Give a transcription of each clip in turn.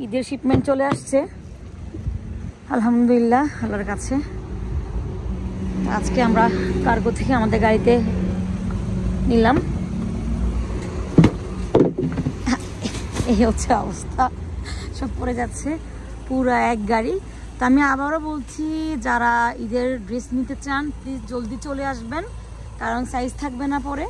ঈদের শিপমেন্ট চলে আসছে আলহামদুলিল্লাহ আল্লাহর কাছে। আজকে আমরা কার্গো থেকে আমাদের গাড়িতে নিলাম। এই হচ্ছে অবস্থা, সব পড়ে যাচ্ছে পুরো এক গাড়ি। তো আমি আবারও বলছি, যারা ঈদের ড্রেস নিতে চান প্লিজ জলদি চলে আসবেন, কারণ সাইজ থাকবে না পরে।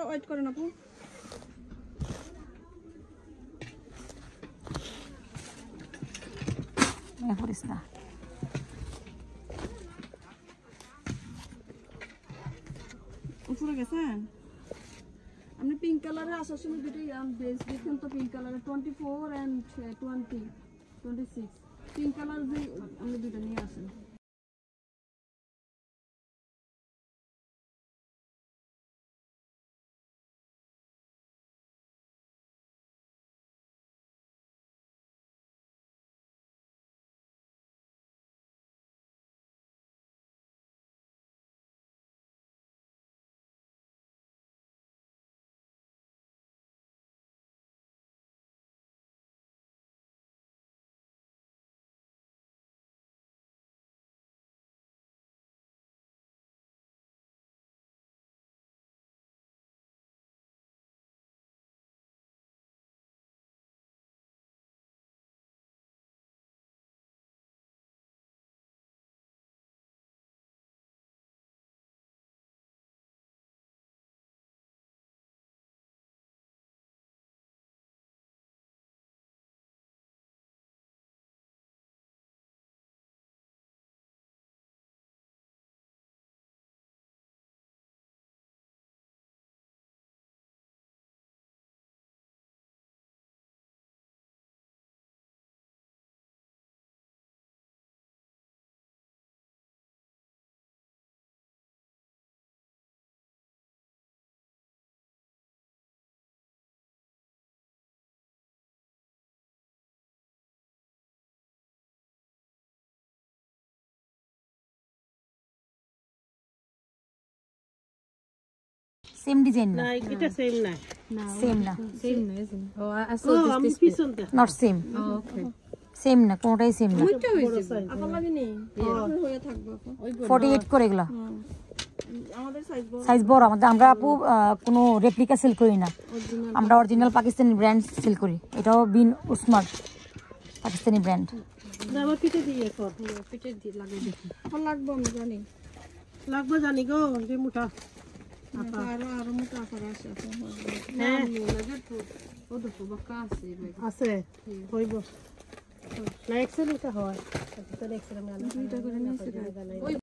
ওয়েট করেন আপু। করিস না। উপরে গেছেন আপনি পিঙ্ক কালারে আসার সময় দুটোই ড্রেস দেখেন তো, পিঙ্ক কালারে 24 and 26 পিঙ্ক কালার যে আপনি দুটো নিয়ে আসেন। সেম ডিজাইন না, এটা সেম না, সেম না, Same no, isn't it? Oh, I saw this. আমি পিছনটা not same, Oh, okay. Same না, কোনটাই সেম না। আপনার লাগে নেই, আপনার হয়ে থাকবে আপু। 48 করে এগুলা আমাদের সাইজ বড়, সাইজ বড়। আমরা আপু কোনো রেপ্লিকা সেল করি না, আমরা অরিজিনাল পাকিস্তানি ব্র্যান্ড সেল করি। এটাও বিন উসমান পাকিস্তানি ব্র্যান্ড। আমার পিঠে দিয়ে কর, পিঠে দিয়ে লাগিয়ে দেখি। এখন লাগবে আমি জানি। লাগবে জানি গো, যে মুঠা আরো মোটা আকার আছে আপু। হ্যাঁ লাগে তো ও দেখো বাকা আছে ভাই। আছে, হইব না এক্সেল এটা হয়, এটা এক্সেল আমি আনা দুইটা করে নিয়েছি ওই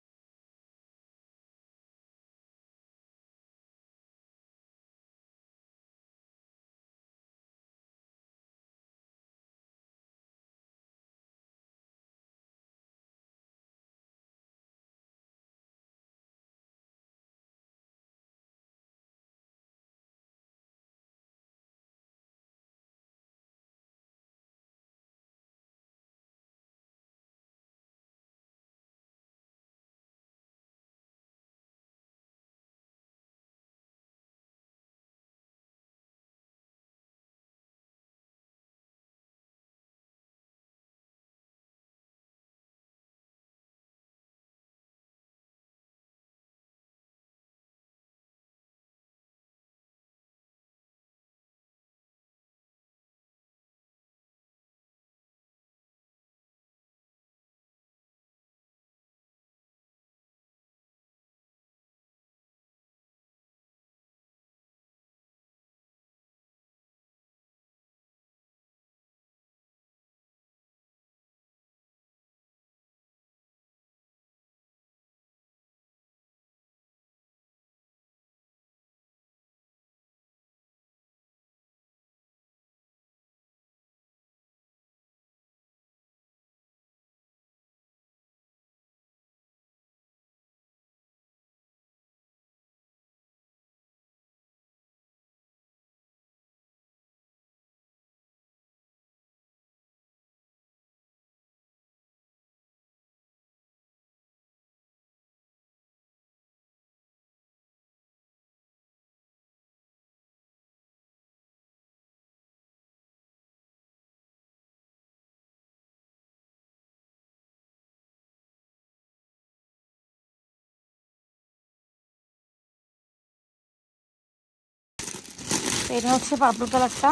এটা হচ্ছে পার্পল কালারটা।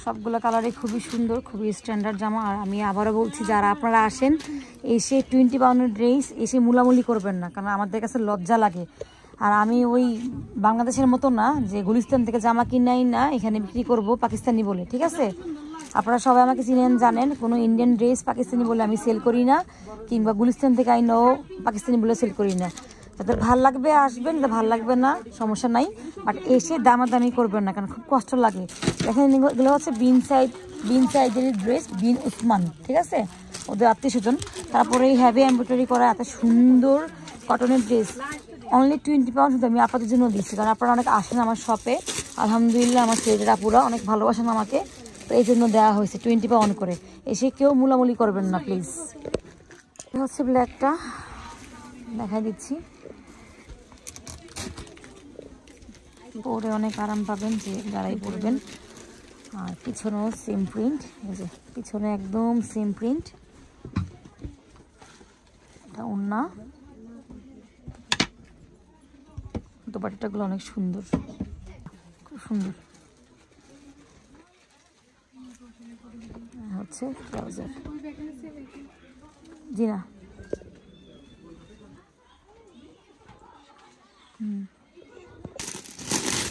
সবগুলো কালারই খুবই সুন্দর, খুবই স্ট্যান্ডার্ড জামা। আর আমি আবারও বলছি, যারা আপনারা আসেন এসে 20 পাউন্ডের ড্রেস এসে মুলামুলি করবেন না, কারণ আমাদের কাছে লজ্জা লাগে। আর আমি ওই বাংলাদেশের মতো না যে গুলিস্তান থেকে জামা কিনাই না এখানে বিক্রি করব পাকিস্তানি বলে, ঠিক আছে? আপনারা সবাই আমাকে চিনেন, জানেন কোনো ইন্ডিয়ান ড্রেস পাকিস্তানি বলে আমি সেল করি না, কিংবা গুলিস্তান থেকে আইনাও পাকিস্তানি বলে সেল করি না। যাদের ভাল লাগবে আসবেন, যাদের ভাল লাগবে না সমস্যা নাই, বাট এসে দামাদামি করবেন না, কারণ খুব কষ্ট লাগে। দেখেন এগুলো হচ্ছে বিন সাইজের ড্রেস, বিন উসমান, ঠিক আছে, ওদের আত্মীয় স্বজন। তারপরে এই হ্যাভি এমব্রয়ডারি করা এত সুন্দর কটনের ড্রেস অনলি 20 পাউন্ড শুধু আমি আপনাদের জন্য দিচ্ছি, কারণ আপনারা অনেক আসেন আমার শপে। আলহামদুলিল্লাহ আমার ছেলেরা পুরা অনেক ভালোবাসেন আমাকে, তো এই জন্য দেওয়া হয়েছে 20 পাউন্ড করে। এসে কেউ মুলামুলি করবেন না প্লিজ। এটা হচ্ছে ব্ল্যাকটা, দেখা দিচ্ছি, পরে অনেক আরাম পাবেন যে যারাই পরবেন। আর পিছনেও সেম প্রিন্ট, এই যে পিছনে একদম সেম প্রিন্ট। এটা ওড়না, দোপাট্টাগুলো অনেক সুন্দর, খুব সুন্দর। হচ্ছে ট্রাউজার, জি না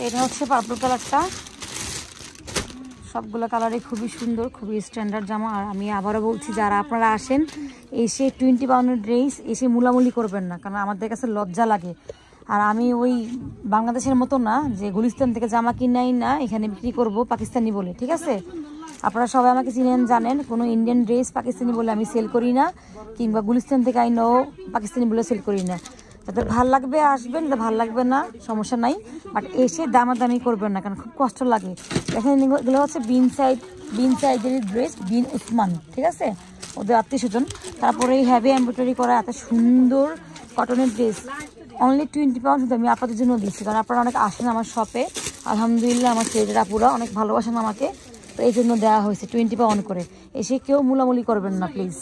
এটা হচ্ছে পার্পল কালারটা। সবগুলো কালারই খুবই সুন্দর, খুবই স্ট্যান্ডার্ড জামা। আর আমি আবারও বলছি, যারা আপনারা আসেন এসে 20 পাউন্ডের ড্রেস এসে মুলামুলি করবেন না, কারণ আমাদের কাছে লজ্জা লাগে। আর আমি ওই বাংলাদেশের মতো না যে গুলিস্তান থেকে জামা কিনাই না এখানে বিক্রি করব পাকিস্তানি বলে, ঠিক আছে? আপনারা সবাই আমাকে চিনেন, জানেন কোনো ইন্ডিয়ান ড্রেস পাকিস্তানি বলে আমি সেল করি না, কিংবা গুলিস্তান থেকে আইনাও পাকিস্তানি বলে সেল করি না। যাদের ভাল লাগবে আসবেন, যাদের ভাল লাগবে না সমস্যা নাই, বাট এসে দামাদামি করবেন না, কারণ খুব কষ্ট লাগে। দেখেন এগুলো হচ্ছে বিন সাইজের ড্রেস, বিন উসমান, ঠিক আছে, ওদের আত্মীয় স্বজন। তারপরে এই হ্যাভি এমব্রয়ডারি করা এত সুন্দর কটনের ড্রেস অনলি 20 পাউন্ড শুধু আমি আপনাদের জন্য দিচ্ছি, কারণ আপনারা অনেক আসেন আমার শপে। আলহামদুলিল্লাহ আমার ছেলেরা পুরা অনেক ভালোবাসেন আমাকে, তো এই জন্য দেওয়া হয়েছে 20 পাউন্ড করে। এসে কেউ মুলামুলি করবেন না প্লিজ।